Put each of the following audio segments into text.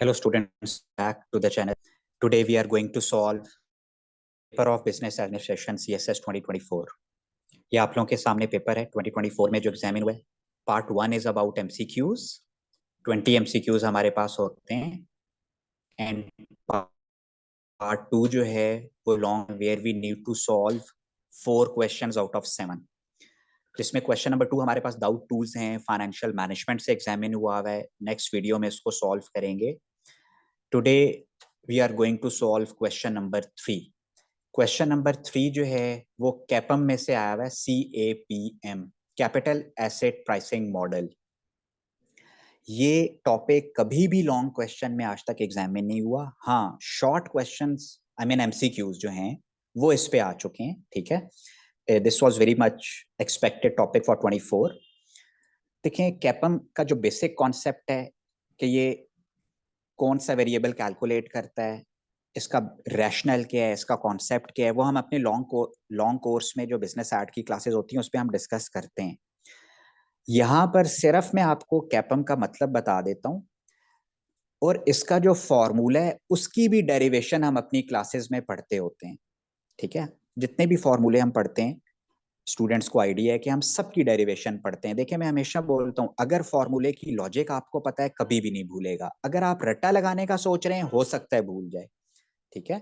Hello students, back to the channel. Today we are going to solve paper of Business Administration CSS 2024. ये आप लोगों के सामने paper है 2024 में जो एग्जामिन हुआ है. Part 1 is about MCQs. 20 MCQs हमारे पास होते हैं एंड पार्ट 2 जो है वो long where we need to solve 4 questions out of 7. जिसमें क्वेश्चन नंबर 2 हमारे पास डाउट टूल्स हैं, फाइनेंशियल मैनेजमेंट से एग्जामिन हुआ है. नेक्स्ट वीडियो में इसको सॉल्व करेंगे. Today we are going to solve question number 3. Question number 3 जो है वो कैपम में से आया हुआ है. CAPM, capital asset pricing model. ये टॉपिक कभी भी लॉन्ग क्वेश्चन में आज तक एग्जामिन नहीं हुआ. हाँ, short questions I mean MCQs जो हैं वो इस पे आ चुके हैं. ठीक है, this was very much expected topic for 24. देखिए, कैपम का जो बेसिक कॉन्सेप्ट है कि ये कौन सा वेरिएबल कैलकुलेट करता है, इसका रैशनल क्या है, इसका कॉन्सेप्ट क्या है, वो हम अपने लॉन्ग कोर्स में जो बिजनेस आर्ट की क्लासेस होती हैं उस पर हम डिस्कस करते हैं. यहाँ पर सिर्फ मैं आपको कैपम का मतलब बता देता हूँ और इसका जो फॉर्मूला है उसकी भी डेरिवेशन हम अपनी क्लासेस में पढ़ते होते हैं. ठीक है, जितने भी फॉर्मूले हम पढ़ते हैं स्टूडेंट्स को आइडिया है कि हम सबकी डेरिवेशन पढ़ते हैं. देखिए, मैं हमेशा बोलता हूँ अगर फॉर्मूले की लॉजिक आपको पता है कभी भी नहीं भूलेगा. अगर आप रट्टा लगाने का सोच रहे हैं हो सकता है भूल जाए. ठीक है,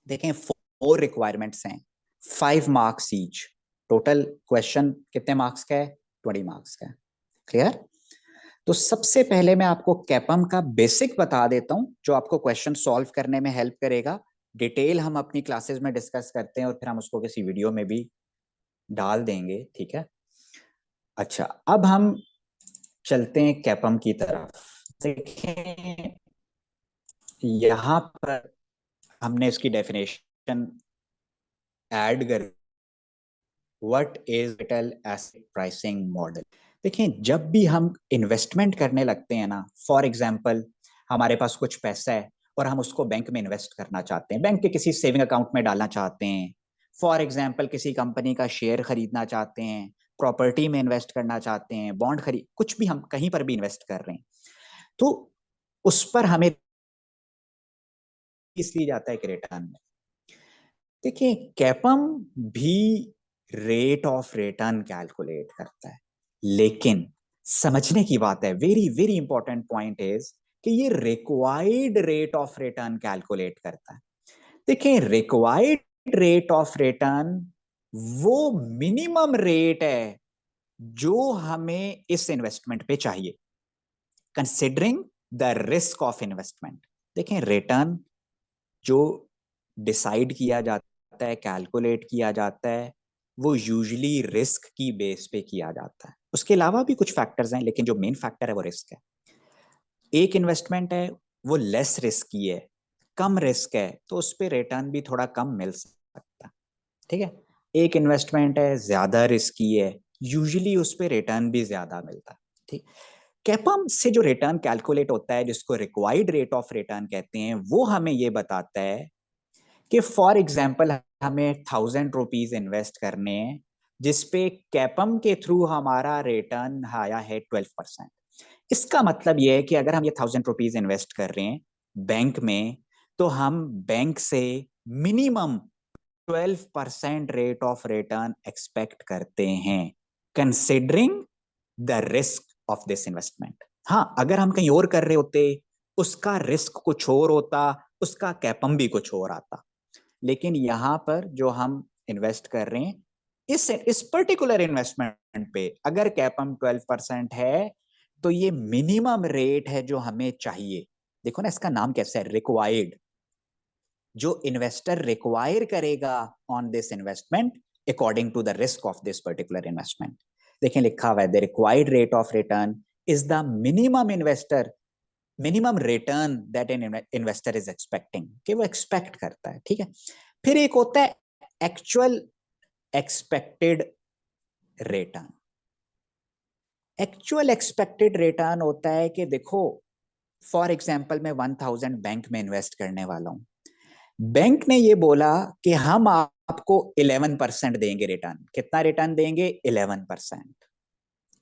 देखें 4 रिक्वायरमेंट्स हैं, 5 मार्क्स ईच. टोटल क्वेश्चन कितने मार्क्स का है? 20 मार्क्स का है. क्लियर? तो सबसे पहले मैं आपको कैपम का बेसिक बता देता हूं जो आपको क्वेश्चन सॉल्व करने में हेल्प करेगा. डिटेल हम अपनी क्लासेस में डिस्कस करते हैं और फिर हम उसको किसी वीडियो में भी डाल देंगे. ठीक है, अच्छा, अब हम चलते हैं कैपम की तरफ. देखें, यहां पर हमने इसकी डेफिनेशन ऐड कर, what is capital asset pricing model. देखिए, जब भी हम इन्वेस्टमेंट करने लगते हैं ना, फॉर एग्जांपल हमारे पास कुछ पैसा है और हम उसको बैंक में इन्वेस्ट करना चाहते हैं, बैंक के किसी सेविंग अकाउंट में डालना चाहते हैं, फॉर एग्जांपल किसी कंपनी का शेयर खरीदना चाहते हैं, प्रॉपर्टी में इन्वेस्ट करना चाहते हैं, बॉन्ड खरीद, कुछ भी हम कहीं पर भी इन्वेस्ट कर रहे हैं तो उस पर हमें इसलिए जाता है कि रिटर्न में. देखिए, कैपम भी रेट ऑफ रिटर्न कैलकुलेट करता है, लेकिन समझने की बात है, very very important point is कि ये required rate of return calculate करता है. देखिए, रिक्वायर्ड रेट ऑफ रिटर्न वो मिनिमम रेट है जो हमें इस इन्वेस्टमेंट पे चाहिए, considering the risk of investment. देखें, रिटर्न जो डिसाइड किया जाता है, कैलकुलेट किया जाता है, वो यूजुअली रिस्क की बेस पे किया जाता है. उसके अलावा भी कुछ फैक्टर्स हैं लेकिन जो मेन फैक्टर है वो रिस्क है. एक इन्वेस्टमेंट है वो लेस रिस्क की है, कम रिस्क है, तो उस पर रिटर्न भी थोड़ा कम मिल सकता है. ठीक है, एक इन्वेस्टमेंट है ज्यादा रिस्क की है, यूजुअली उस पर रिटर्न भी ज्यादा मिलता है. ठीक, कैपम से जो रिटर्न कैलकुलेट होता है जिसको रिक्वायर्ड रेट ऑफ रिटर्न कहते हैं, वो हमें ये बताता है कि फॉर एग्जाम्पल हमें 1000 रुपीज इन्वेस्ट करने हैं जिसपे कैपम के थ्रू हमारा रिटर्न आया है 12%. इसका मतलब यह है कि अगर हम ये 1000 रुपीज इन्वेस्ट कर रहे हैं बैंक में तो हम बैंक से minimum 12% rate of return expect करते हैं, considering the risk of this investment. हाँ, अगर हम कहीं और कर रहे होते, उसका रिस्क कुछ और होता, उसका कैपम भी कुछ और आता, लेकिन यहां पर जो हम इन्वेस्ट कर रहे हैं इस पर्टिकुलर इन्वेस्टमेंट पे अगर कैपम 12% है तो ये मिनिमम रेट है जो हमें चाहिए. देखो ना, इसका नाम कैसा है, रिक्वायर्ड. जो इन्वेस्टर रिक्वायर करेगा on this investment according to the risk of this particular investment. देखें, लिखा हुआ है the required rate of return is the minimum return that an investor is expecting, कि वो एक्सपेक्ट करता है. ठीक है, फिर एक होता है actual expected return. Actual expected return होता है कि देखो, फॉर एग्जांपल मैं 1000 बैंक में इन्वेस्ट करने वाला हूं, बैंक ने ये बोला कि हम आपको 11% देंगे रिटर्न. कितना रिटर्न देंगे? 11%.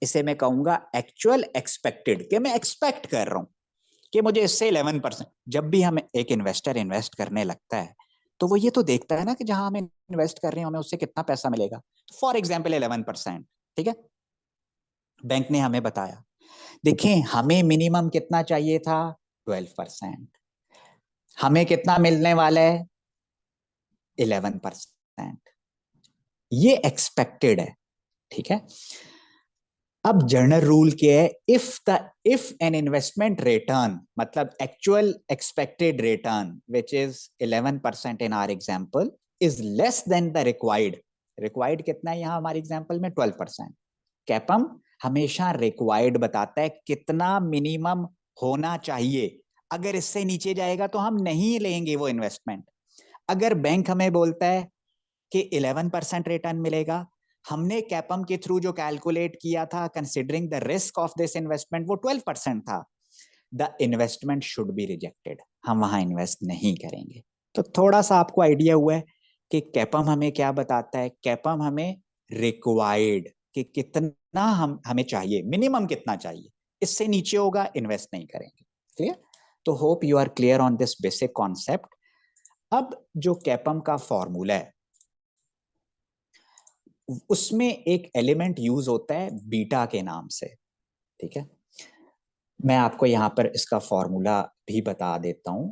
इसे मैं कहूंगा एक्चुअल एक्सपेक्टेड, कि मैं एक्सपेक्ट कर रहा हूं. कि मुझे इससे 11%। जब भी हम एक इन्वेस्टर इन्वेस्ट करने लगता है तो वो ये तो देखता है ना कि जहां हम इन्वेस्ट कर रहे हैं हमें उससे कितना पैसा मिलेगा। फॉर एग्जाम्पल 11%, ठीक है, बैंक ने हमें बताया। देखें हमें मिनिमम कितना चाहिए था, 12%। हमें कितना मिलने वाला है, 11%। ये एक्सपेक्टेड है, ठीक है। अब जनरल रूल क्या है, इफ एन इन्वेस्टमेंट रिटर्न मतलब actual expected return which is 11% in our example is less than the required कितना है यहाँ हमारे एग्जांपल में 12%। कैपम हमेशा रिक्वायर्ड बताता है कितना मिनिमम होना चाहिए, अगर इससे नीचे जाएगा तो हम नहीं लेंगे वो इन्वेस्टमेंट। अगर बैंक हमें बोलता है कि 11% रिटर्न मिलेगा, हमने कैपम के थ्रू जो कैलकुलेट किया था considering the risk of this investment वो 12% था, the investment should be rejected, हम वहां इन्वेस्ट नहीं करेंगे। तो थोड़ा सा आपको आइडिया हुआ है कि कैपम हमें क्या बताता है। कैपम हमें रिक्वायर्ड कि कितना हमें चाहिए, मिनिमम कितना चाहिए, इससे नीचे होगा इन्वेस्ट नहीं करेंगे। क्लियर? तो hope you are clear on this basic concept. अब जो कैपम का फॉर्मूला है उसमें एक एलिमेंट यूज होता है बीटा के नाम से, ठीक है। मैं आपको यहां पर इसका फॉर्मूला भी बता देता हूं।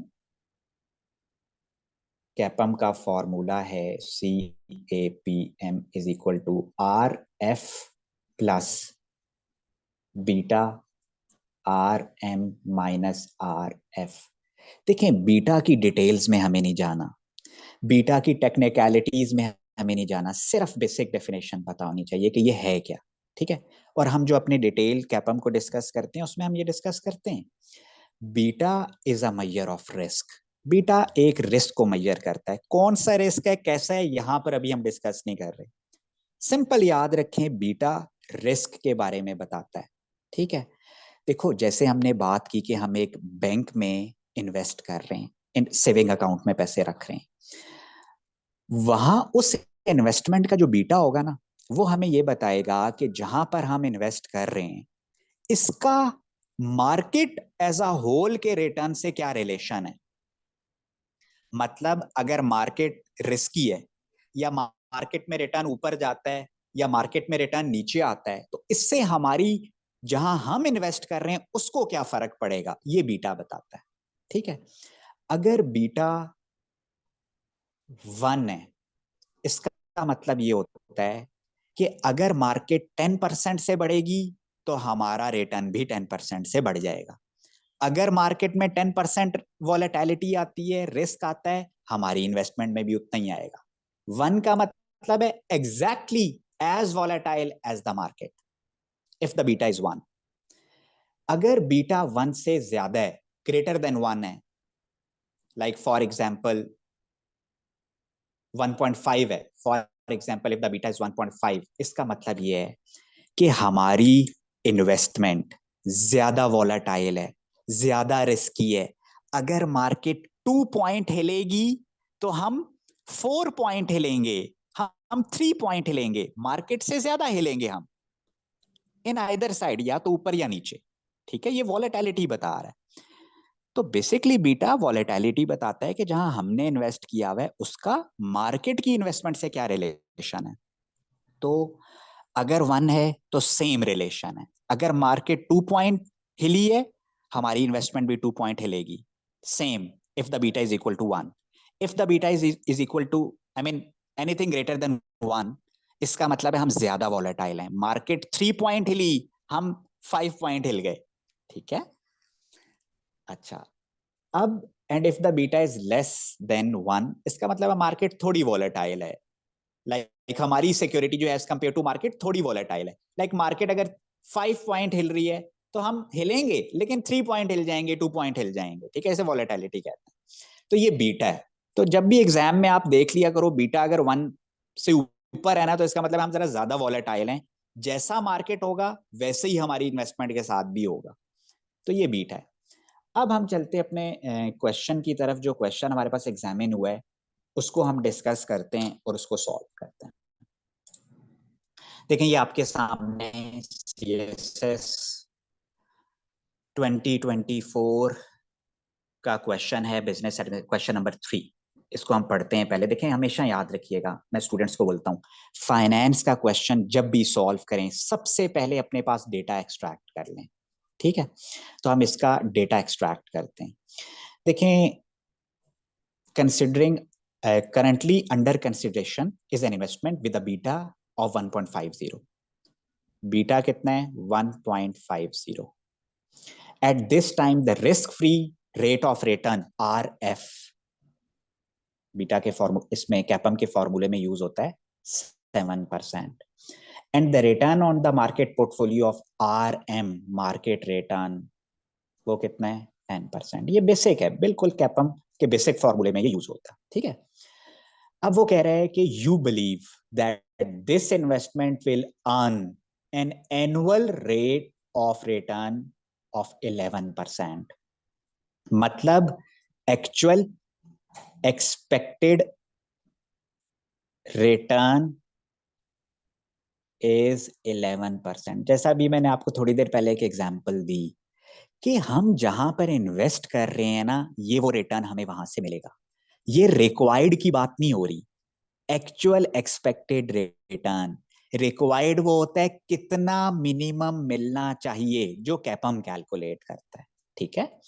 कैपम का फॉर्मूला है CAPM is equal to RF plus beta RM minus RF। देखें बीटा की डिटेल्स में हमें नहीं जाना, बीटा की टेक्निकलिटीज में हमें नहीं जाना, सिर्फ बेसिक डेफिनेशन पता होनी चाहिए कि ये है क्या, ठीक है। और हम जो अपने डिटेल कैपम को डिस्कस करते हैं उसमें हम ये डिस्कस करते हैं beta is a measure of risk. Beta एक रिस्क को मेजर करता है। कौन सा रिस्क है, कैसा है, यहां पर अभी हम डिस्कस नहीं कर रहे। सिंपल याद रखें, बीटा रिस्क के बारे में बताता है, ठीक है। देखो जैसे हमने बात की कि हम एक बैंक में इन्वेस्ट कर रहे हैं, सेविंग अकाउंट में पैसे रख रहे हैं, वहां उस इन्वेस्टमेंट का जो बीटा होगा ना वो हमें ये बताएगा कि जहां पर हम इन्वेस्ट कर रहे हैं इसका मार्केट एज अ होल के रिटर्न से क्या रिलेशन है। मतलब अगर मार्केट रिस्की है या मार्केट में रिटर्न ऊपर जाता है या मार्केट में रिटर्न नीचे आता है तो इससे हमारी जहां हम इन्वेस्ट कर रहे हैं उसको क्या फर्क पड़ेगा, ये बीटा बताता है, ठीक है। अगर बीटा 1 है इसका मतलब ये होता है कि अगर मार्केट 10% से बढ़ेगी तो हमारा रिटर्न भी 10% से बढ़ जाएगा। अगर मार्केट में 10% वॉलेटिलिटी आती है, रिस्क आता है, हमारी इन्वेस्टमेंट में भी उतना ही आएगा। 1 का मतलब है exactly as volatile as the market if the beta is 1। अगर बीटा 1 से ज्यादा है, ग्रेटर देन 1 है, लाइक फॉर एग्जाम्पल 1.5 है, for example if the beta is 1.5, इसका मतलब ये है कि हमारी इन्वेस्टमेंट ज्यादा वॉलेटाइल है, ज्यादा रिस्की है। अगर मार्केट 2 पॉइंट हिलेगी तो हम 4 पॉइंट हिलेंगे, हम 3 पॉइंट हिलेंगे, मार्केट से ज्यादा हिलेंगे हम, इन आइदर साइड, या तो ऊपर या नीचे, ठीक है। ये वॉलेटिलिटी बता रहा है। तो बेसिकली बीटा वॉलेटिलिटी बताता है कि जहां हमने इन्वेस्ट किया हुआ है उसका मार्केट की इन्वेस्टमेंट से क्या रिलेशन है। तो अगर 1 है तो सेम रिलेशन है। अगर मार्केट 2 पॉइंट हिली है हमारी इन्वेस्टमेंट भी 2 पॉइंट हिलेगी, same if the beta is equal to 1। If the beta is equal to I mean anything greater than 1, इसका मतलब है हम ज्यादा वॉलेटाइल हैं। मार्केट 3 पॉइंट हिली, हम 5 पॉइंट हिल गए, ठीक है। अच्छा, अब and if the beta is less then 1, इसका मतलब मार्केट थोड़ी वॉलेटाइल है। लाइक हमारी सिक्योरिटी जो है एज कंपेयर टू मार्केट थोड़ी वॉलेटाइल है। लाइक मार्केट अगर 5 पॉइंट हिल रही है तो हम हिलेंगे लेकिन 3 पॉइंट हिल जाएंगे, 2 पॉइंट हिल जाएंगे, ठीक है। इसे वॉलेटिलिटी कहते हैं। तो ये बीटा है। तो जब भी एग्जाम में आप देख लिया करो बीटा अगर 1 से ऊपर है ना तो इसका मतलब हम जरा ज्यादा वॉलेटाइल हैं, जैसा मार्केट होगा वैसे ही हमारी इन्वेस्टमेंट के साथ भी होगा। तो ये बीटा है। अब हम चलते अपने क्वेश्चन की तरफ। जो क्वेश्चन हमारे पास एग्जामिन हुआ है उसको हम डिस्कस करते हैं और उसको सॉल्व करते हैं। देखें ये आपके सामने CSS 2024 का क्वेश्चन है बिजनेस क्वेश्चन नंबर 3। इसको हम पढ़ते हैं। पहले देखें, हमेशा याद रखिएगा, मैं स्टूडेंट्स को बोलता हूँ, फाइनेंस का क्वेश्चन जब भी सॉल्व करें सबसे पहले अपने पास डेटा एक्सट्रैक्ट कर लें। ठीक है, तो हम इसका डेटा एक्सट्रैक्ट करते हैं। देखें, considering currently under consideration is an investment with a beta of 1.50। Beta कितना है? 1.50। At this time the risk free rate of return RF, beta के फॉर्मूले इसमें कैपम के फॉर्मूले में यूज होता है 7%। And the return on the market portfolio of RM, market return, वो कितना है? 10%। ये बेसिक है, बिल्कुल कैपम के बेसिक फॉर्मूले में ये यूज होता है। ठीक है, अब वो कह रहे हैं कि you believe that this investment will earn an annual rate of return of 11%। मतलब एक्चुअल एक्सपेक्टेड रिटर्न इज 11%। जैसा भी मैंने आपको थोड़ी देर पहले एक एग्जांपल दी कि हम जहां पर इन्वेस्ट कर रहे हैं ना, ये वो रिटर्न हमें वहां से मिलेगा। ये रिक्वायर्ड की बात नहीं हो रही, एक्चुअल एक्सपेक्टेड रिटर्न। रिक्वायर्ड वो होता है कितना मिनिमम मिलना चाहिए, जो कैपम कैलकुलेट करता है। ठीक है,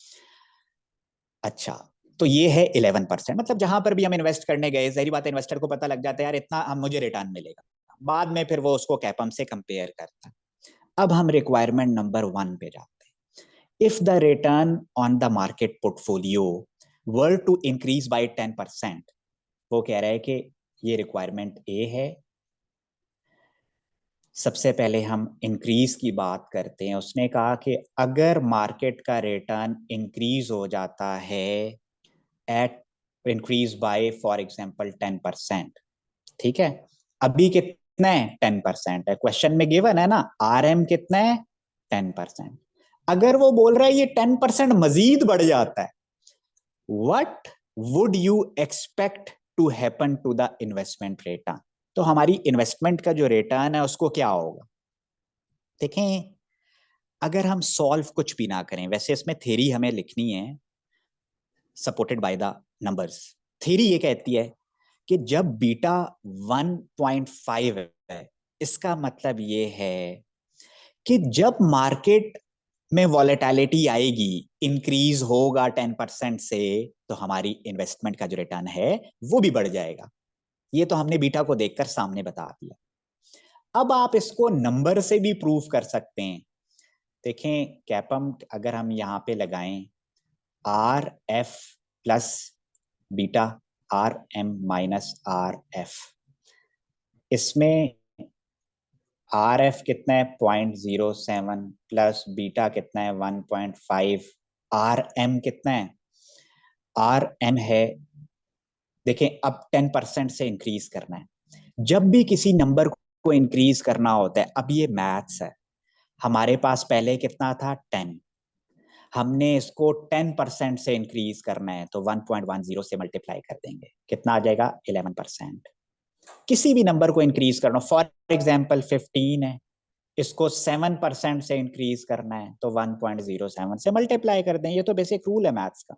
अच्छा, तो ये है 11%। मतलब जहां पर भी हम इन्वेस्ट करने गए, जाहिर बात है इन्वेस्टर को पता लग जाता है यार इतना हम मुझे रिटर्न मिलेगा, बाद में फिर वो उसको कैपम से कंपेयर करता है। अब हम रिक्वायरमेंट नंबर 1 पे जाते हैं। If the return on the market portfolio were to increase by 10%, वो कह रहा है कि ये रिक्वायरमेंट ए है। सबसे पहले हम इंक्रीज की बात करते हैं। उसने कहा कि अगर मार्केट का रिटर्न इंक्रीज हो जाता है at increase by for example 10%। ठीक है, अभी कितना है? 10% है, क्वेश्चन में गिवन है ना, RM कितना है? 10%। अगर वो बोल रहा है ये 10% मजीद बढ़ जाता है, what would you expect to happen to the investment return? तो हमारी इन्वेस्टमेंट का जो रिटर्न है उसको क्या होगा? देखें, अगर हम सॉल्व कुछ भी ना करें, वैसे इसमें थ्योरी हमें लिखनी है supported by the numbers. Theory ये कहती है कि जब बीटा 1.5 है, इसका मतलब ये है कि जब मार्केट में वॉलेटिलिटी आएगी, इंक्रीज होगा 10% से, तो हमारी इन्वेस्टमेंट का जो रिटर्न है वो भी बढ़ जाएगा। ये तो हमने बीटा को देखकर सामने बता दिया। अब आप इसको नंबर से भी प्रूव कर सकते हैं। देखें, कैपम अगर हम यहां पे लगाएं RF plus beta RM minus RF, इसमें RF कितना है? 0.07 प्लस बीटा कितना है? 1.5। RM कितना है? RM है, देखें अब 10% से इंक्रीज करना है। जब भी किसी नंबर को इंक्रीज करना होता है, अब ये मैथ्स है, हमारे पास पहले कितना था? 10। हमने इसको 10% से इंक्रीज करना है, तो 1.10 से मल्टीप्लाई कर देंगे, कितना आ जाएगा? 11%। किसी भी नंबर को इंक्रीज करना, फॉर एग्जाम्पल 15 है, इसको 7% से इंक्रीज करना है, तो 1.07 से मल्टीप्लाई कर दें। ये तो बेसिक रूल है मैथ्स का।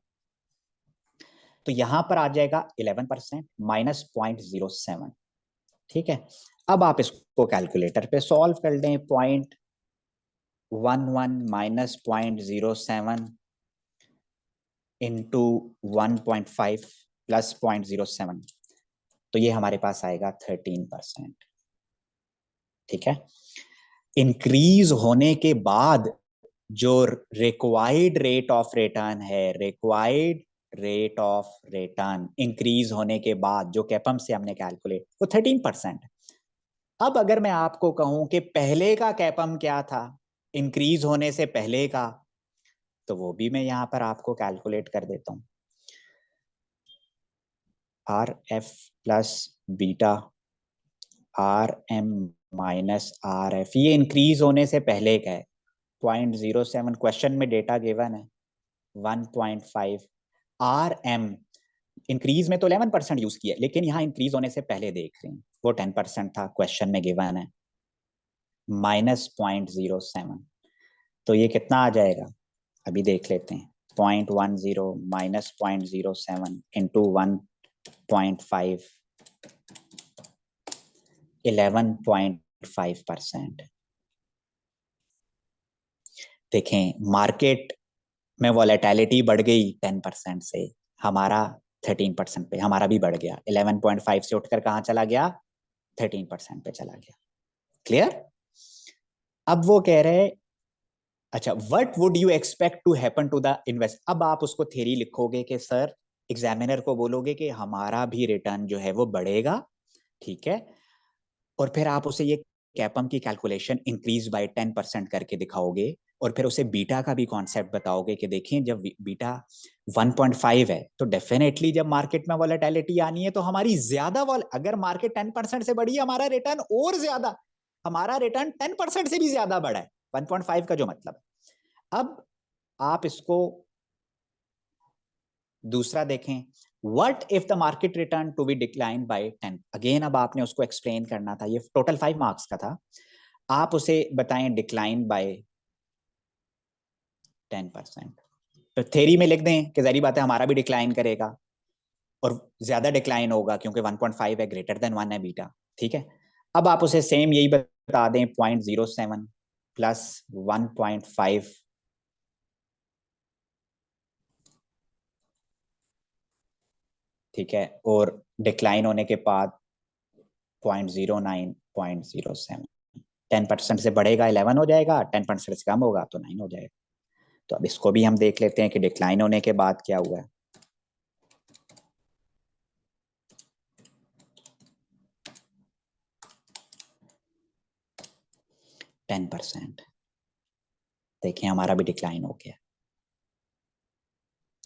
तो यहां पर आ जाएगा 11% माइनस 0.07। ठीक है, अब आप इसको कैलकुलेटर पे सॉल्व कर दें। 0.11 माइनस 0.07 इंटू 1.5 प्लस 0.07, तो ये हमारे पास आएगा 13%। ठीक है, इंक्रीज होने के बाद जो रिक्वायर्ड रेट ऑफ रिटर्न है, required rate of return increase होने के बाद जो कैपम से हमने कैलकुलेट, वो 13%। अब अगर मैं आपको कहूं कि पहले का कैपम क्या था इंक्रीज होने से पहले का, तो वो भी मैं यहां पर आपको कैलकुलेट कर देता हूं। RF plus beta RM minus RF, ये इंक्रीज होने से पहले का है। 0.07 क्वेश्चन में डेटा गिवन है 1.5। RM इंक्रीज में तो 11% यूज किया, लेकिन यहाँ इंक्रीज होने से पहले देख रहे हैं, वो 10% था, क्वेश्चन में गिवन है माइनस 0.07। तो ये कितना आ जाएगा? अभी देख लेते हैं। 0.10 minus 0.07 into 1.5, 11.5%। देखें मार्केट में वॉलेटिलिटी बढ़ गई 10% से, हमारा 13% पे, हमारा भी बढ़ गया, 11.5 से उठकर कहाँ चला गया, 13% पे चला गया। क्लियर? अब वो कह रहे, अच्छा, what would you expect to happen to the invest. अब आप उसको थ्योरी लिखोगे कि सर, एग्जामिनर को बोलोगे कि हमारा भी रिटर्न जो है वो बढ़ेगा, ठीक है, और फिर आप उसे ये कैपम की कैलकुलेशन इंक्रीज बाय 10% करके दिखाओगे, और फिर उसे बीटा का भी कॉन्सेप्ट बताओगे कि देखिए जब बीटा 1.5 है तो डेफिनेटली जब मार्केट में वॉलेटिलिटी आनी है तो हमारी ज्यादा अगर मार्केट 10% से बढ़ी, हमारा रिटर्न और ज्यादा, हमारा रिटर्न 10% से भी ज्यादा बढ़ा है 1.5 का जो मतलब। अब आप इसको दूसरा देखें, what if the market return to be decline by 10। Again अब आपने उसको एक्सप्लेन करना था, ये टोटल 5 मार्क्स का था, आप उसे बताएं डिक्लाइन बाय 10%। तो थ्योरी में लिख दें कि जाहिर बात है हमारा भी डिक्लाइन करेगा और ज्यादा डिक्लाइन होगा क्योंकि 1.5 है, ग्रेटर देन 1 है बीटा, ठीक है। अब आप उसे सेम यही बता दें 0.07 प्लस 1.5, ठीक है, और डिक्लाइन होने के बाद 0.09, 0.07, 10% से बढ़ेगा 11 हो जाएगा, 10% से कम होगा तो 9 हो जाएगा। तो अब इसको भी हम देख लेते हैं कि डिक्लाइन होने के बाद क्या हुआ है। टेन परसेंट, देखिए हमारा भी डिक्लाइन हो गया,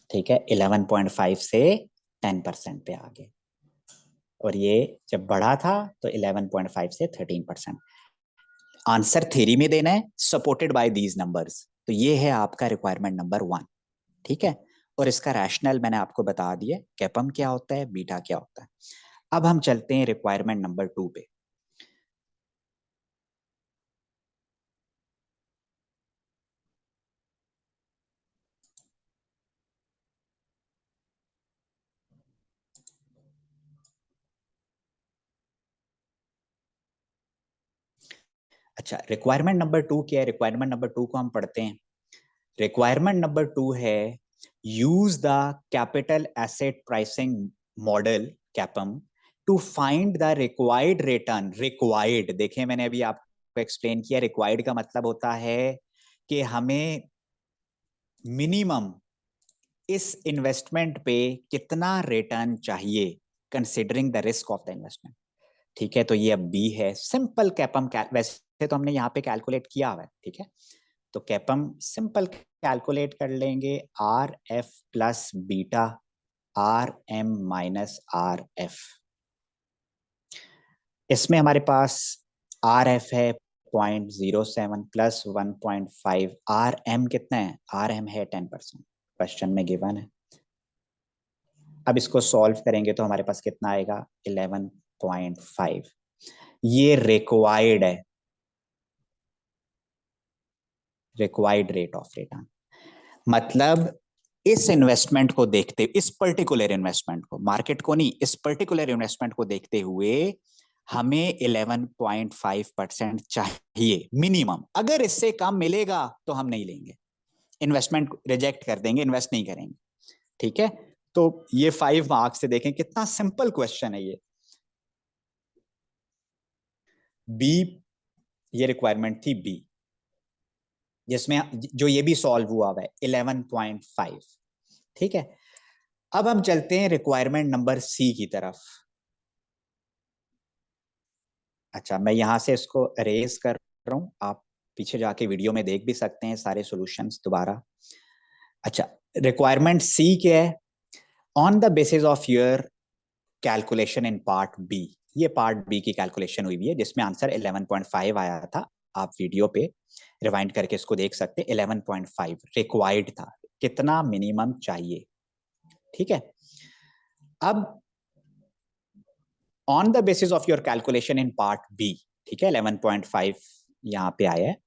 ठीक है, 11.5 से 10% पे आ गए, और ये जब बढ़ा था तो 11.5 से 13%। आंसर थ्योरी में देना है, सपोर्टेड बाय दीज नंबर्स। तो ये है आपका रिक्वायरमेंट नंबर 1, ठीक है, और इसका रैशनल मैंने आपको बता दिया, कैपम क्या होता है, बीटा क्या होता है। अब हम चलते हैं रिक्वायरमेंट नंबर 2 पे। अच्छा, रिक्वायरमेंट नंबर 2 क्या है? रिक्वायरमेंट नंबर 2 को हम पढ़ते हैं। रिक्वायरमेंट नंबर 2 है, use the capital asset pricing model CAPM to find the required return. Required, देखें मैंने अभी आपको एक्सप्लेन किया, रिक्वायर्ड का मतलब होता है कि हमें मिनिमम इस इन्वेस्टमेंट पे कितना रिटर्न चाहिए considering the risk of the investment, ठीक है। तो ये अब बी है, सिंपल कैपम, वैसे तो हमने यहाँ पे कैलकुलेट किया हुआ है, ठीक है, तो कैपम सिंपल कैलकुलेट कर लेंगे, R F plus beta R M minus R F. इसमें हमारे पास आर एफ है 0.07 प्लस 1.5, आर एम कितना है, आर एम है 10%, क्वेश्चन में गिवन है। अब इसको सॉल्व करेंगे तो हमारे पास कितना आएगा, 11.5। ये रिक्वायर्ड है, रिक्वायर्ड रेट ऑफ रिटर्न, मतलब इस इन्वेस्टमेंट को देखते, इस पर्टिकुलर इन्वेस्टमेंट को, मार्केट को नहीं, इस पर्टिकुलर इन्वेस्टमेंट को देखते हुए हमें 11.5% चाहिए मिनिमम। अगर इससे कम मिलेगा तो हम नहीं लेंगे, इन्वेस्टमेंट रिजेक्ट कर देंगे, इन्वेस्ट नहीं करेंगे, ठीक है। तो ये 5 मार्क्स से देखें कितना सिंपल क्वेश्चन है ये। बी, ये रिक्वायरमेंट थी बी, जिसमें जो ये भी सॉल्व हुआ है 11.5, ठीक है। अब हम चलते हैं रिक्वायरमेंट नंबर सी की तरफ। अच्छा, मैं यहां से इसको अरेज कर रहा हूं, आप पीछे जाके वीडियो में देख भी सकते हैं सारे सॉल्यूशंस दोबारा। अच्छा, रिक्वायरमेंट सी क्या है, on the basis of your calculation in part B. ये पार्ट बी की कैलकुलेशन हुई है जिसमें आंसर 11.5 आया था, आप वीडियो पे रिवाइंड करके इसको देख सकते हैं। 11.5 रिक्वायर्ड था, कितना मिनिमम चाहिए, ठीक है। अब on the basis of your calculation in part B, ठीक है, 11.5 यहां पे आया है,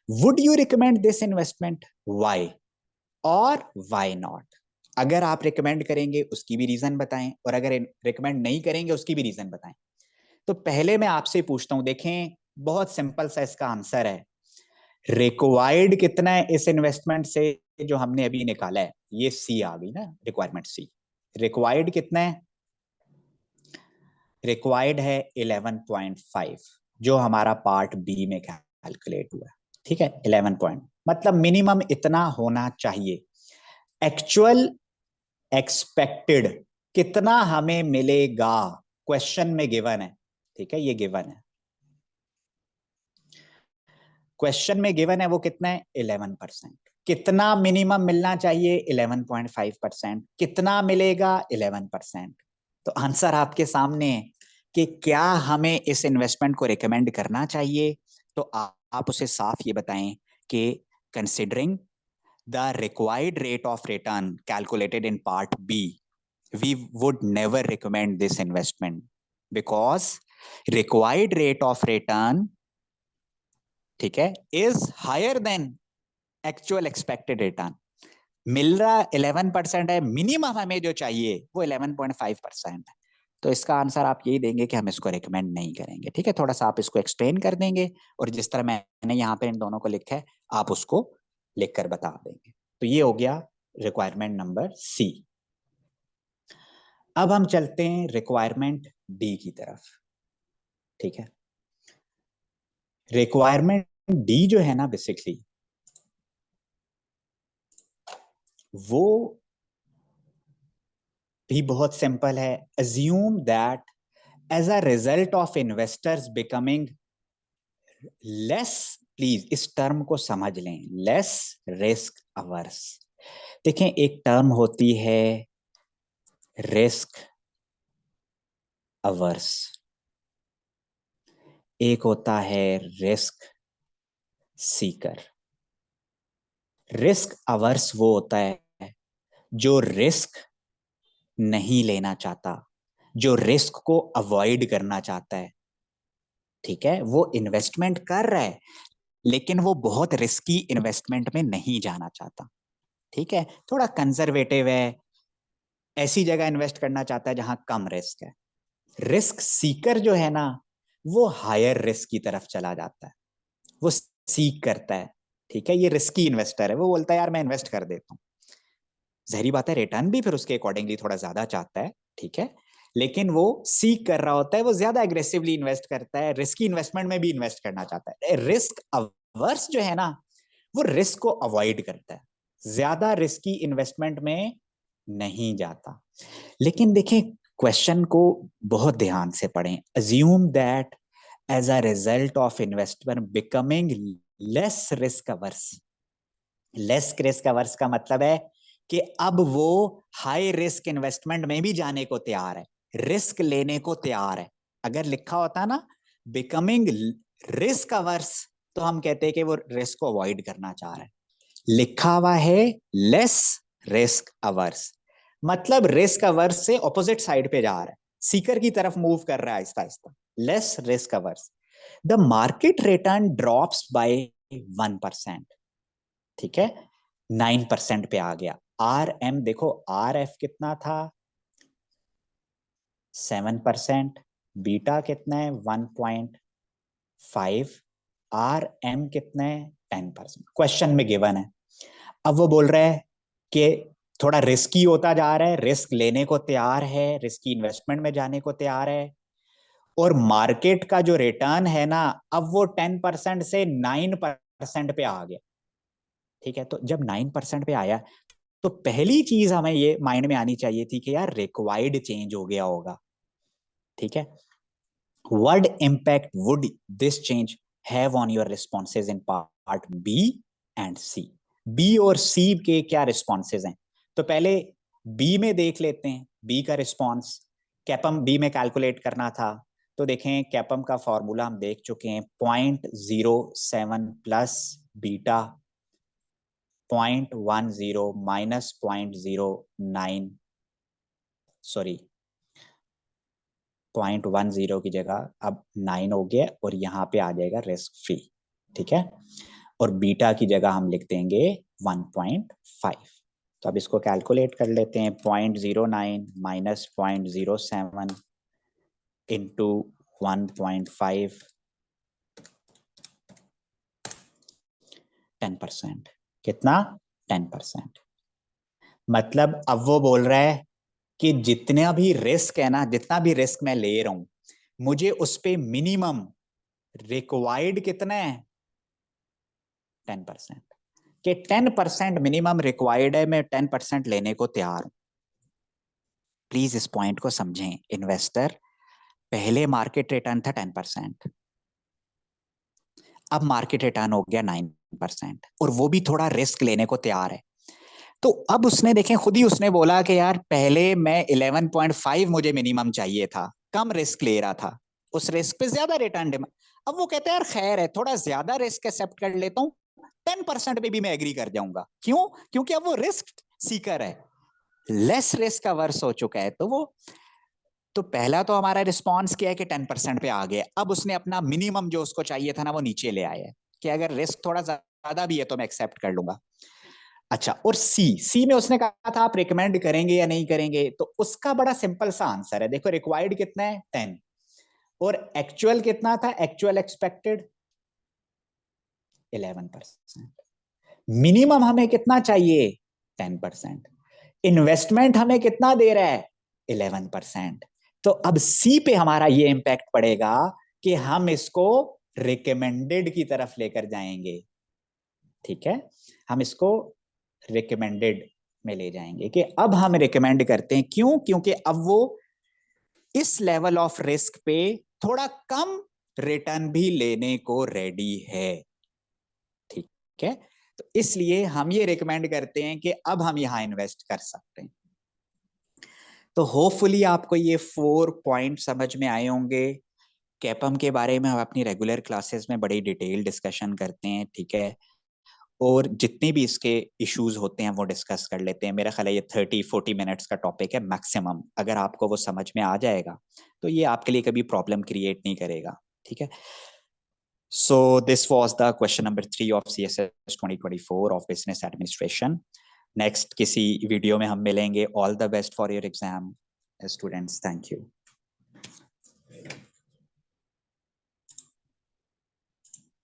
would you recommend this investment, why. और वाई नॉट। अगर आप रिकमेंड करेंगे उसकी भी रीजन बताएं, और अगर रिकमेंड नहीं करेंगे उसकी भी रीजन बताएं। तो पहले मैं आपसे पूछता हूं, देखें बहुत सिंपल सा इसका आंसर है। रिक्वायर्ड कितना है इस इन्वेस्टमेंट से जो हमने अभी निकाला है, ये सी आ गई ना, रिक्वायरमेंट सी। रिक्वायर्ड कितना है? रिक्वायर्ड है 11.5, जो हमारा पार्ट बी में कैलकुलेट हुआ है। ठीक है, 11 पॉइंट, मतलब मिनिमम इतना होना चाहिए। एक्चुअल एक्सपेक्टेड कितना हमें मिलेगा, क्वेश्चन में गिवन है। ठीक है, ये गिवन है, क्वेश्चन में गिवन है, वो कितना है? 11%। कितना मिनिमम मिलना चाहिए? 11.5%। कितना मिलेगा? 11%। तो आंसर आपके सामने है कि क्या हमें इस इन्वेस्टमेंट को रिकमेंड करना चाहिए। तो आप उसे साफ ये बताएं कि considering the required rate of return calculated in part B, we would never recommend this investment because required rate of return, ठीक है, is higher than actual expected return। मिल रहा 11% है, मिनिमम हमें जो चाहिए वो 11.5% है। तो इसका आंसर आप यही देंगे कि हम इसको रिकमेंड नहीं करेंगे। ठीक है, थोड़ा सा आप इसको एक्सप्लेन कर देंगे, और जिस तरह मैंने यहाँ पे इन दोनों को लिखा है आप उसको लिखकर बता देंगे। तो ये हो गया रिक्वायरमेंट नंबर सी। अब हम चलते हैं रिक्वायरमेंट डी की तरफ। ठीक है, रिक्वायरमेंट डी जो है ना, बेसिकली वो भी बहुत सिंपल है। Assume that as a result of investors becoming less, please इस टर्म को समझ लें, लेस रिस्क अवर्स। देखें, एक टर्म होती है रिस्क अवर्स, एक होता है रिस्क सीकर। रिस्क अवर्स वो होता है जो रिस्क नहीं लेना चाहता, जो रिस्क को अवॉइड करना चाहता है। ठीक है, वो इन्वेस्टमेंट कर रहा है लेकिन वो बहुत रिस्की इन्वेस्टमेंट में नहीं जाना चाहता। ठीक है, थोड़ा कंजर्वेटिव है, ऐसी जगह इन्वेस्ट करना चाहता है जहां कम रिस्क है। रिस्क सीकर जो है ना, वो हायर रिस्क की तरफ चला जाता है, वो सीक करता है। ठीक है, ये रिस्की इन्वेस्टर है, वो बोलता है यार मैं इन्वेस्ट कर देता हूँ। जहरी बात है, रिटर्न भी फिर उसके अकॉर्डिंगली थोड़ा ज्यादा चाहता है। ठीक है, लेकिन वो सीक कर रहा होता है, वो ज्यादा एग्रेसिवली इन्वेस्ट करता है, रिस्की इन्वेस्टमेंट में भी इन्वेस्ट करना चाहता है। रिस्क अवर्स जो है ना, वो रिस्क को अवॉइड करता है, ज्यादा रिस्की इन्वेस्टमेंट में नहीं जाता। लेकिन देखें, क्वेश्चन को बहुत ध्यान से पढ़ें। Assume that as a result of investment becoming less risk averse. Less risk averse का मतलब है कि अब वो हाई रिस्क इन्वेस्टमेंट में भी जाने को तैयार है, रिस्क लेने को तैयार है। अगर लिखा होता ना बिकमिंग रिस्क अवर्स, तो हम कहते हैं कि वो रिस्क को अवॉइड करना चाह रहा है। लिखा हुआ है लेस रिस्क अवर्स, मतलब रिस्क अवर्स से ऑपोजिट साइड पे जा रहा है, सीकर की तरफ मूव कर रहा है आहिस्ता आहिस्ता। Less risk averse, the market return drops by 1%। ठीक है, 9% पे आ गया। आर एम देखो, आर एफ कितना था? 7%। बीटा कितना है? 1.5। आर एम कितना है? 10%। क्वेश्चन में गिवन है। अब वो बोल रहा है कि थोड़ा रिस्की होता जा रहा है, रिस्क लेने को तैयार है, रिस्की इन्वेस्टमेंट में जाने को तैयार है, और मार्केट का जो रिटर्न है ना, अब वो 10% से 9% पे आ गया। ठीक है, तो जब 9% पे आया, तो पहली चीज हमें ये माइंड में आनी चाहिए थी कि यार रिक्वायर्ड चेंज हो गया होगा। ठीक है, what impact would this change have on your responses in part B and C. B और सी के क्या रिस्पॉन्सेज हैं? तो पहले बी में देख लेते हैं, बी का रिस्पॉन्स। कैपम बी में कैलकुलेट करना था, तो देखें कैपम का फॉर्मूला हम देख चुके हैं, 0.07 प्लस बीटा 0.10 माइनस 0.09, सॉरी 0.10 की जगह अब 9 हो गया, और यहाँ पे आ जाएगा रिस्क फ्री। ठीक है, और बीटा की जगह हम लिख देंगे 1.5। तो अब इसको कैलकुलेट कर लेते हैं। 0.09 माइनस 0.07 इंटू 1.5, 10%। कितना? 10%। मतलब अब वो बोल रहा है कि जितना भी रिस्क है ना, जितना भी रिस्क मैं ले रहा हूं, मुझे उस पे मिनिमम रिक्वायर्ड कितना है? 10%। कि 10% मिनिमम रिक्वायर्ड है, मैं 10% लेने को तैयार हूं। प्लीज इस पॉइंट को समझें इन्वेस्टर। पहले मार्केट रिटर्न था 10%, अब मार्केट रिटर्न हो गया 9%, और वो भी थोड़ा रिस्क लेने को तैयार है। तो अब उसने देखें, खुद ही उसने बोला कि यार पहले मैं 11.5 मुझे मिनिमम चाहिए था, कम रिस्क ले रहा था, उस रिस्क पे ज्यादा रिटर्न डिमांड। अब वो कहते हैं यार खैर है, थोड़ा ज्यादा रिस्क एक्सेप्ट कर लेता हूँ, 10% पे भी मैं एग्री कर जाऊंगा। क्यों? क्योंकि अब वो रिस्क सीकर है, लेस रिस्क अवर्स हो चुका है। तो वो, तो पहला तो हमारा रिस्पॉन्स क्या है कि 10% पे आ गया। अब उसने अपना मिनिमम जो उसको चाहिए था ना, वो नीचे ले आया है कि अगर रिस्क थोड़ा ज्यादा भी है तो मैं एक्सेप्ट कर लूंगा। अच्छा, और सी में उसने कहा था आप रिकमेंड करेंगे या नहीं करेंगे, तो उसका बड़ा सिंपल सा आंसर है। देखो रिक्वायर्ड कितना है? 10, और एक्चुअल कितना था? Actual expected 11%। मिनिमम हमें कितना चाहिए? 10%। इन्वेस्टमेंट हमें कितना दे रहा है? 11%। तो अब सी पे हमारा ये इंपैक्ट पड़ेगा कि हम इसको रिकमेंडेड की तरफ लेकर जाएंगे। ठीक है, हम इसको रिकमेंडेड में ले जाएंगे कि अब हम रिकमेंड करते हैं। क्यों? क्योंकि अब वो इस लेवल ऑफ रिस्क पे थोड़ा कम रिटर्न भी लेने को रेडी है। ठीक है, तो इसलिए हम ये रिकमेंड करते हैं कि अब हम यहां इन्वेस्ट कर सकते हैं। तो होपफुली आपको ये 4 पॉइंट समझ में आए होंगे। कैपम के बारे में हम अपनी रेगुलर क्लासेस में बड़ी डिटेल डिस्कशन करते हैं। ठीक है, और जितने भी इसके इश्यूज होते हैं वो डिस्कस कर लेते हैं। मेरा ख्याल है ये 30-40 मिनट्स का टॉपिक है मैक्सिमम। अगर आपको वो समझ में आ जाएगा तो ये आपके लिए कभी प्रॉब्लम क्रिएट नहीं करेगा। ठीक है, so this was the question number 3 of CSS 2024 of business administration. Next किसी वीडियो में हम मिलेंगे। All the best for your exam students, thank you.